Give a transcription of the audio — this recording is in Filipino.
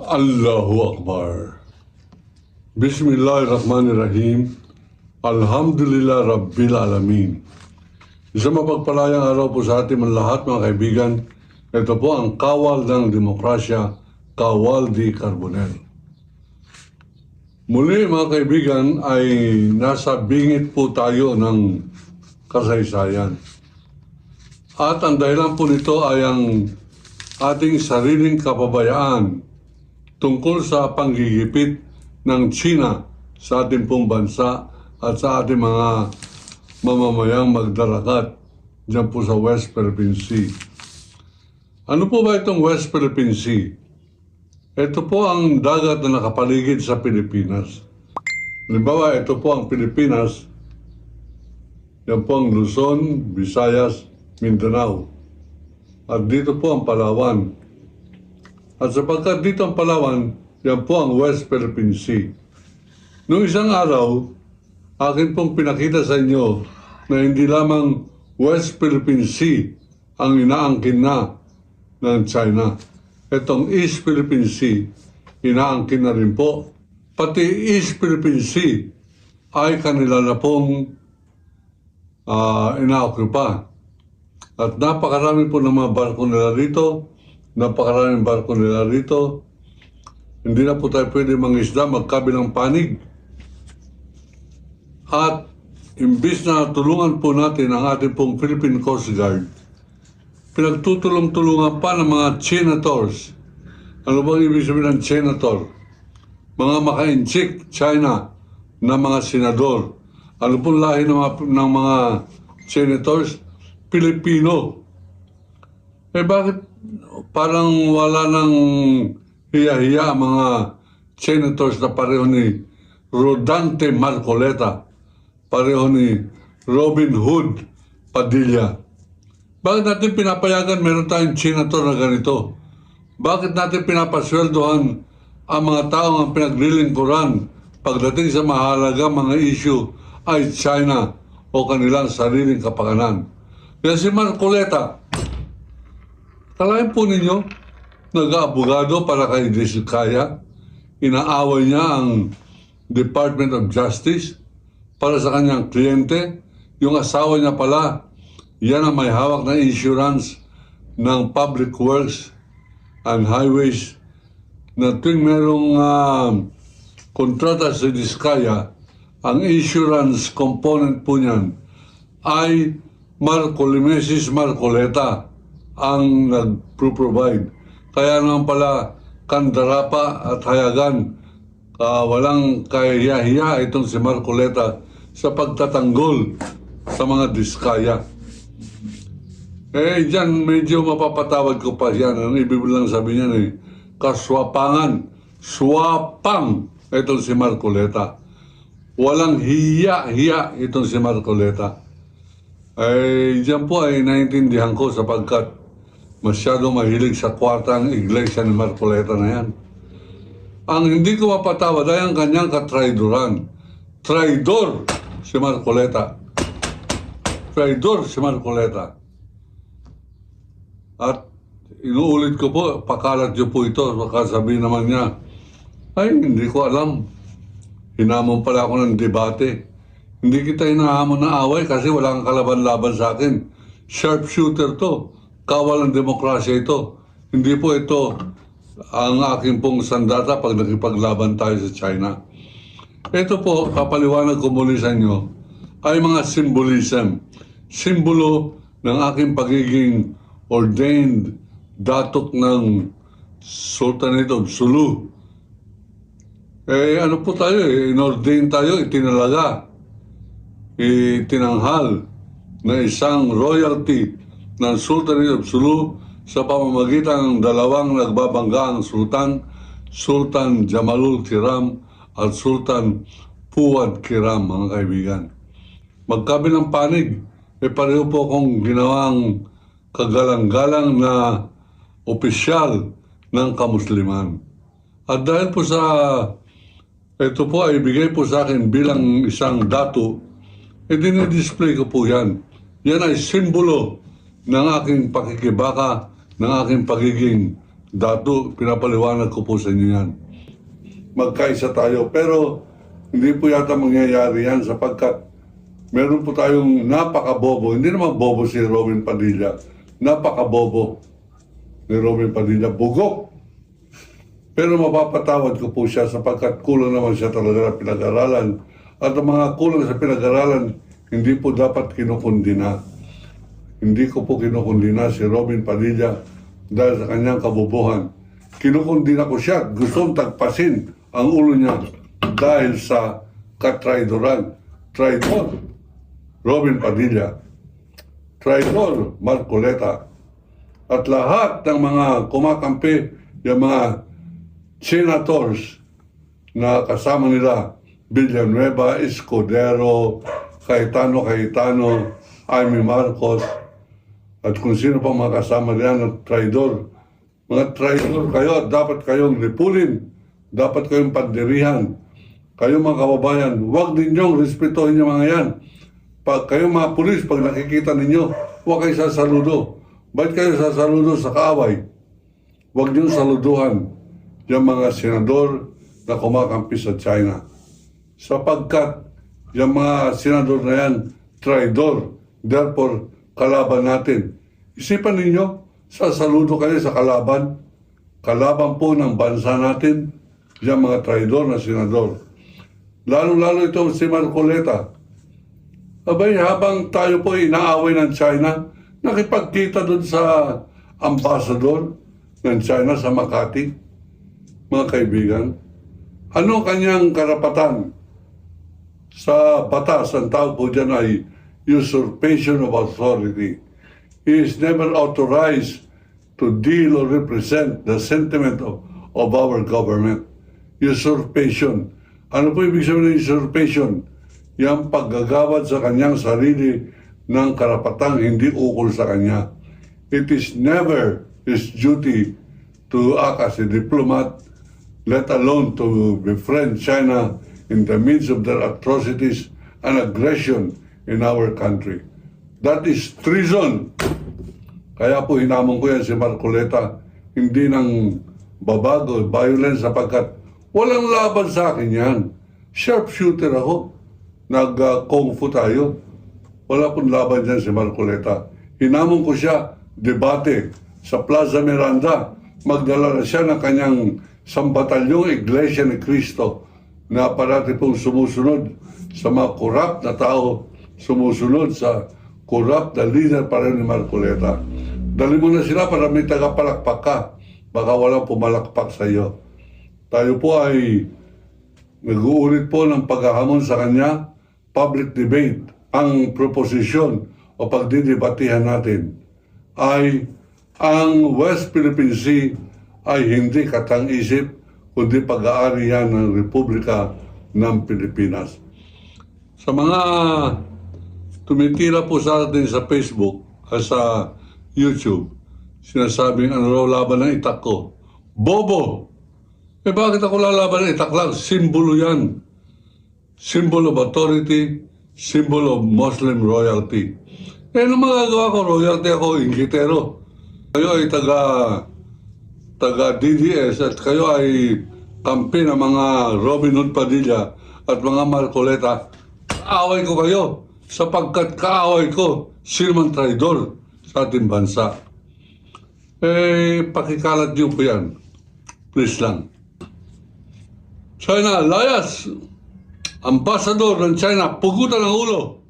Allahu Akbar. Bismillahirrahmanirrahim. Alhamdulillah Rabbil Alamin. Isang mapagpalayang araw po sa ating lahat mga kaibigan. Ito po ang Kawal ng Demokrasya, Kawal di Carbonell. Muli mga kaibigan ay nasa bingit po tayo ng kasaysayan. At ang dahilan po nito ay ang ating sariling kapabayaan tungkol sa panggigipit ng China sa ating pong bansa at sa ating mga mamamayang magdaragat dyan po sa West Philippine Sea. Ano po ba itong West Philippine Sea? Ito po ang dagat na nakapaligid sa Pilipinas. Halimbawa, ito po ang Pilipinas. Yan po ang Luzon, Visayas, Mindanao. At dito po ang Palawan. At sapagkat dito ang Palawan, yan po ang West Philippine Sea. Noong isang araw, akin pong pinakita sa inyo na hindi lamang West Philippine Sea ang inaangkin na ng China. Itong East Philippine Sea, inaangkin na rin po. Pati East Philippine Sea ay kanila na pong ina-occupy. At napakarami po ng mga barko nila rito, napakaraming barko nila rito. Hindi na po tayo pwede mangisda, magkabilang panig. At imbis na tulungan po natin ang ating pong Philippine Coast Guard, pinagtutulong-tulungan pa ng mga senators. Ano bang ibig sabihin ng senator? Mga maka-inchik China na mga senador. Ano pong lahi ng mga senators? Pilipino. Bakit parang wala nang hiya-hiya mga senators na pareho ni Rodante Marcoleta, pareho ni Robin Hood Padilla? Bakit natin pinapayagan meron tayong senator na ganito? Bakit natin pinapasweldohan ang mga taong ang pinaglilingkuran pagdating sa mahalaga mga issue ay China o kanilang sariling kapakanan? Kaya si Marcoleta, kalahin po ninyo, nag-aabogado para kay Diskaya, inaaway niya ang Department of Justice para sa kanyang kliyente. Yung asawa niya pala, yan ang may hawak na insurance ng Public Works and Highways na tuwing merong kontrata sa Diskaya, ang insurance component po niyan ay Marcolimesis Marcoleta ang nag-provide. Kaya naman pala kandarapa at hayagan, walang kahiya-hiya itong si Marcoleta sa pagtatanggol sa mga Diskaya. Diyan medyo mapapatawad ko pa yan. Ang ibig lang sabi niyan kaswapangan, swapang itong si Marcoleta. Walang hiya-hiya itong si Marcoleta. Diyan po ay naiintindihan ko sapagkat masyado mahilig sa kwartang iglesia ni Marcoleta na yan. Ang hindi ko mapatawad ay ang kanyang katraidoran. Traidor si Marcoleta. Traidor si Marcoleta. At inuulit ko po, pakalat niyo po ito, baka sabihin naman niya, ay hindi ko alam. Hinamon pala ako ng debate. Hindi kita hinahamon na away kasi wala kang kalaban-laban sa akin. Sharpshooter to. Kawal ng demokrasya ito. Hindi po ito ang aking pong sandata pag nakipaglaban tayo sa China. Ito po, kapaliwanag ko muli sa inyo, ay mga symbolism. Simbolo ng aking pagiging ordained datuk ng Sultanate of Sulu. Ano po tayo inordain tayo, itinalaga, itinanghal na isang royalty ng Sultanate of Sulu sa pamamagitan ng dalawang nagbabanggaang sultan, Sultan Jamalul Kiram at Sultan Fuad Kiram, mga kaibigan. Magkabilang panig, pareho po akong ginawang kagalang-galang na opisyal ng kamusliman. At dahil po sa ito po ay bigay po sa akin bilang isang datu, dinidisplay ko po yan. Yan ay simbolo ng aking pakikibaka, ng aking pagiging Datu, pinapaliwanag ko po sa inyo yan. Magkaisa tayo, pero hindi po yata mangyayari yan sapagkat meron po tayong napakabobo. Hindi naman bobo si Robin Padilla. Napakabobo ni Robin Padilla. Bugok. Pero mapapatawad ko po siya sapagkat kulang naman siya talaga na pinag-aralan. At ang mga kulang sa pinag-aralan, hindi po dapat kinukundina. Hindi ko po kinukundina si Robin Padilla dahil sa kanyang kabobohan. Kinukundina ko siya. Gustong tagpasin ang ulo niya dahil sa katraidoran. Traidor, Robin Padilla. Traidor, Marcoleta. At lahat ng mga kumakampi, yung mga senators na kasama nila, Villanueva, Escudero, Cayetano, Amy Marcos, at kung sino pa mga kasama riyan ng traidor. Mga traidor kayo, dapat kayong lipulin, dapat kayong pandirihan. Kayo mga kababayan, huwag ninyong respetuhin yung mga yan. Pag kayo mga pulis, pag nakikita ninyo, huwag kayo sasaludo. Ba't kayo sasaludo sa kaaway? Huwag niyong saluduhan yung mga senador na kumakampi sa China. Sapagkat yung mga senador na yan, traidor, therefore, kalaban natin. Isipan ninyo, sasaludo kayo sa kalaban. Kalaban po ng bansa natin, yung mga traidor na senador. Lalo-lalo itong si Marcoleta. Abay, habang tayo po inaaway ng China, nakipagkita doon sa ambassador ng China sa Makati. Mga kaibigan, ano kanyang karapatan? Sa batas, ang tawag po dyan ay usurpation of authority. He is never authorized to deal or represent the sentiment of our government. Usurpation. Ano po ibig sabihin ng usurpation? Yang paggagawad sa kanyang sarili ng karapatang hindi ukol sa kanya. It is never his duty to act as a diplomat, let alone to befriend China in the midst of their atrocities and aggression in our country. That is treason. Kaya po hinamon ko yan si Marcoleta, hindi nang babago, violence sapagkat walang laban sa akin yan. Sharpshooter ako. Nag-kung fu tayo. Wala pong laban dyan si Marcoleta. Hinamon ko siya, debate sa Plaza Miranda. Magdala na siya ng kanyang sambatalyong Iglesia ni Cristo na parati pong sumusunod sa mga korap na tao, sumusunod sa korap na leader pa rin ni Marcoleta. Dali mo na sila para may tagapalakpak ka. Baka walang pumalakpak sa iyo. Tayo po ay nag-uulit po ng paghahamon sa kanya, public debate. Ang proposisyon o pagdidebatihan natin ay ang West Philippine Sea ay hindi katang-isip kundi pag-aari yan ng Republika ng Pilipinas. Sa mga tumitira po sa atin sa Facebook at sa YouTube, sinasabing ano raw laban ng itak ko. Bobo! Eh bakit ako lalaban ng itak lang? Simbolo yan. Symbol of authority, symbol of Muslim royalty. Eh ano magagawa ko? Royalty ako, inggitero. Kayo ay taga DDS at kayo ay kampi ng mga Robin Hood Padilla at mga Marcoleta. Kaaway ko kayo sapagkat kaaway ko sino man traidor sa ating bansa. Eh, pakikalat niyo po yan. Please lang. China, layas! Ambassador ng China, pugutan ang ulo!